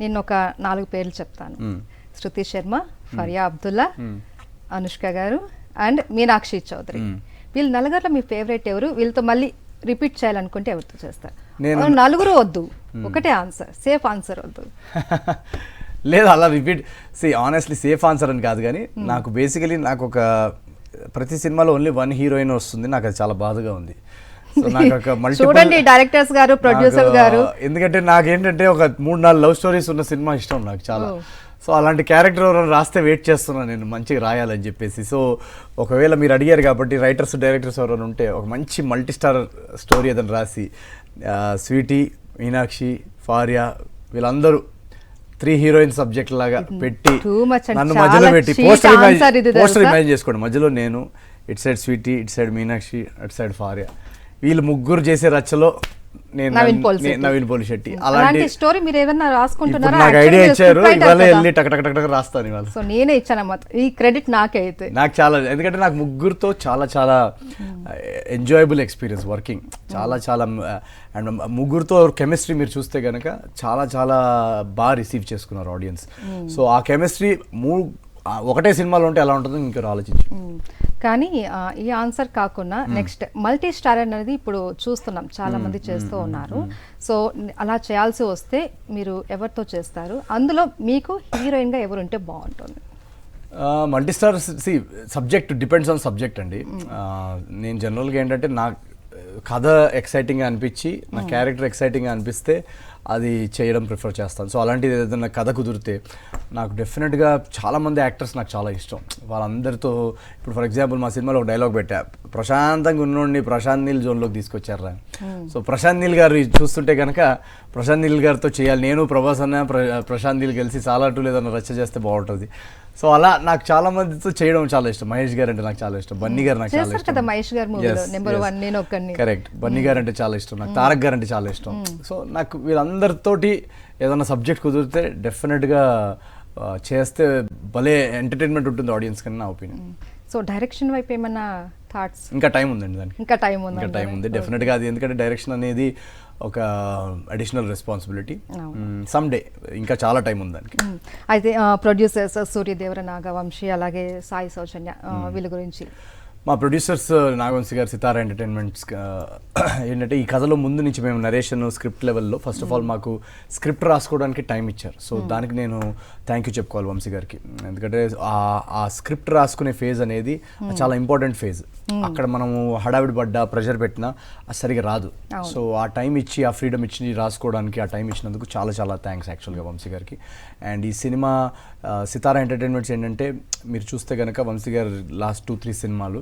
నేను ఒక 4 పేర్లు చెప్తాను. శృతి శర్మ, ఫరియా అబ్దుల్లా, అనుష్క గారు అండ్ మీనాక్షి చౌదరి. వీళ్ళు నలుగురిలో మీ ఫేవరెట్ ఎవరు? వీళ్ళతో మళ్ళీ రిపీట్ చేయాలనుకుంటే ఎవరితో చేస్తారు? నలుగురు వద్దు, ఒకటే ఆన్సర్, సేఫ్ ఆన్సర్ వద్దు. లేదు అలా రిపీట్ ఆనెస్ట్లీ సేఫ్ ఆన్సర్ అని కాదు, కానీ నాకు బేసికలీ నాకు ఒక ప్రతి సినిమాలో ఓన్లీ 1 హీరోయిన్ వస్తుంది, నాకు అది చాలా బాధగా ఉంది. చూడండి డైరెక్టర్స్ గారు, ప్రొడ్యూసర్ గారు, ఎందుకంటే నాకేంటంటే ఒక 3-4 లవ్ స్టోరీస్ ఉన్న సినిమా ఇష్టం నాకు చాలా. సో అలాంటి క్యారెక్టర్ ఎవరైనా రాస్తే వెయిట్ చేస్తున్నాను నేను మంచిగా రాయాలని చెప్పేసి. సో ఒకవేళ మీరు అడిగారు కాబట్టి రైటర్స్ డైరెక్టర్స్ ఎవరైనా ఉంటే ఒక మంచి మల్టీ స్టార్ స్టోరీ ఏదైనా రాసి స్వీటీ, మీనాక్షి, ఫారియా వీళ్ళందరూ 3 హీరోయిన్ సబ్జెక్ట్ లాగా పెట్టి నన్ను మధ్యలో పెట్టి పోస్టర్ ఇమాజిన్ చేసుకోండి. మధ్యలో నేను, ఇట్ సైడ్ స్వీటీ, ఇట్ సైడ్ మీనాక్షి, అట్ సైడ్ ఫారియా, వీళ్ళు ముగ్గురు చేసే రచ్చలో నేను నవీన్ పోలిశెట్టి. అలాంటి స్టోరీ మీరు ఏదైనా రాసుకుంటున్నారా? నాకు ఐడియా ఇచ్చారు, ఇవాళ వెళ్ళి టక్ టక్ టక్ రాస్తాను ఇవాళ. సో నేనే ఇచ్చాను అన్నమాట ఈ క్రెడిట్ నాకే. అయితే నాకు చాలా, ఎందుకంటే నాకు ముగ్గురుతో చాలా చాలా ఎంజాయబుల్ ఎక్స్పీరియన్స్ వర్కింగ్, చాలా చాలా. అండ్ ముగ్గురుతో కెమిస్ట్రీ మీరు చూస్తే కనుక చాలా చాలా బాగా రిసీవ్ చేసుకున్నారు ఆడియన్స్. సో ఆ కెమిస్ట్రీ ఒకటే సినిమాలో ఉంటే ఎలా ఉంటుందో ఇంకా ఆలోచించు. కానీ ఈ ఆన్సర్ కాకుండా నెక్స్ట్ మల్టీ స్టార్ అనేది ఇప్పుడు చూస్తున్నాం, చాలా మంది చేస్తూ ఉన్నారు. సో అలా చేయాల్సి వస్తే మీరు ఎవరితో చేస్తారు? అందులో మీకు హీరోయిన్గా ఎవరు ఉంటే బాగుంటుంది? Multi star subject depends on subject అండి. నేను జనరల్గా ఏంటంటే నా కథ ఎక్సైటింగ్గా అనిపించి, నా క్యారెక్టర్ ఎక్సైటింగ్గా అనిపిస్తే అది చేయడం ప్రిఫర్ చేస్తాను. సో అలాంటిది ఏదైనా కథ కుదిరితే నాకు డెఫినెట్గా చాలామంది యాక్టర్స్ నాకు చాలా ఇష్టం. వాళ్ళందరితో ఇప్పుడు ఫర్ ఎగ్జాంపుల్ మా సినిమాలో ఒక డైలాగ్ పెట్టా, ప్రశాంతంగా ఉన్నోడిని ప్రశాంత్ నీల్ జోన్లోకి తీసుకొచ్చారా. సో ప్రశాంత్ నీల్ గారు చూస్తుంటే కనుక ప్రశాంత్ నీల్ గారితో చేయాలి, నేను ప్రభాస్ అన్న ప్రశాంత్ నీల్ కలిసి చాలా టూలు ఏదైనా రచ్చ చేస్తే బాగుంటుంది. సో అలా నాకు చాలా మందితో చేయడం చాలా ఇష్టం. మహేష్ గారు అంటే నాకు చాలా ఇష్టం, బన్నీ గారు నాకు చాలా ఇష్టం. మహేష్ గారు నెంబర్ 1 నేను ఒక్కడిని. కరెక్ట్, బన్నీ గారు అంటే చాలా ఇష్టం నాకు, తారక్ గారు అంటే చాలా ఇష్టం. సో నాకు వీళ్ళందరితోటి ఏదైనా సబ్జెక్ట్ కుదిరితే డెఫినెట్గా చేస్తే భలే ఎంటర్టైన్మెంట్ ఉంటుంది ఆడియన్స్ కన్నా నా ఒపీనియన్. సో డైరెక్షన్ వైపు ఏమన్నా థాట్స్? ఇంకా టైం ఉందండి దానికి, ఇంకా టైం ఉంది డెఫినెట్గా. అది ఎందుకంటే డైరెక్షన్ అనేది ఒక అడిషనల్ రెస్పాన్సిబిలిటీ, సమ్ డే, ఇంకా చాలా టైం ఉంది దానికి. అయితే ప్రొడ్యూసర్స్ సూర్యదేవర, నాగవంశీ, అలాగే సాయి సౌజన్య, వీళ్ళ గురించి? మా ప్రొడ్యూసర్స్ నాగవంశీ గారు, సితారా ఎంటర్టైన్మెంట్స్ ఏంటంటే ఈ కథలో ముందు నుంచి మేము నరేషన్ స్క్రిప్ట్ లెవెల్లో ఫస్ట్ ఆఫ్ ఆల్ మాకు స్క్రిప్ట్ రాసుకోవడానికి టైం ఇచ్చారు. సో దానికి నేను థ్యాంక్ యూ చెప్పుకోవాలి వంశీ గారికి. ఎందుకంటే ఆ స్క్రిప్ట్ రాసుకునే ఫేజ్ అనేది చాలా ఇంపార్టెంట్ ఫేజ్. అక్కడ మనము హడావిడి పడ్డా, ప్రెషర్ పెట్టినా అది సరిగా రాదు. సో ఆ టైం ఇచ్చి, ఆ ఫ్రీడమ్ ఇచ్చి రాసుకోవడానికి ఆ టైం ఇచ్చినందుకు చాలా చాలా థ్యాంక్స్ యాక్చువల్గా వంశీ గారికి. అండ్ ఈ సినిమా సితారా ఎంటర్టైన్మెంట్స్ ఏంటంటే మీరు చూస్తే కనుక వంశీ గారు లాస్ట్ 2-3 సినిమాలు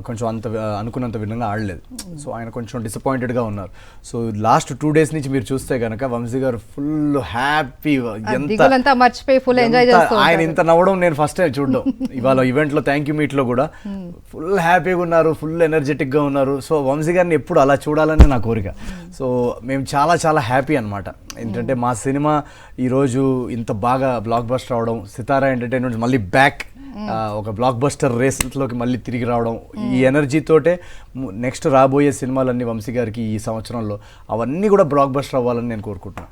కొంచెం అంత అనుకున్నంత విధంగా ఆడలేదు. సో ఆయన కొంచెం డిసప్పాయింటెడ్గా ఉన్నారు. సో లాస్ట్ 2 days నుంచి మీరు చూస్తే కనుక వంశీ గారు ఫుల్ హ్యాపీ, ఆయన ఇంత నవ్వడం నేను ఫస్ట్ టైం చూడడం. ఇవాళ ఈవెంట్లో థ్యాంక్ యూ మీట్లో కూడా ఫుల్ హ్యాపీగా ఉన్నారు, ఫుల్ ఎనర్జెటిక్గా ఉన్నారు. సో వంశీ గారిని ఎప్పుడు అలా చూడాలని నా కోరిక. సో మేము చాలా చాలా హ్యాపీ అనమాట. ఏంటంటే మా సినిమా ఈరోజు ఇంత బాగా బ్లాక్ బస్టర్ అవడం, సితారా ఎంటర్టైన్మెంట్స్ మళ్ళీ బ్యాక్ ఒక బ్లాక్ బస్టర్ రేస్లోకి మళ్ళీ తిరిగి రావడం, ఈ ఎనర్జీతోటే నెక్స్ట్ రాబోయే సినిమాలన్నీ వంశీ గారికి ఈ సంవత్సరంలో అవన్నీ కూడా బ్లాక్ బస్టర్ అవ్వాలని నేను కోరుకుంటున్నాను.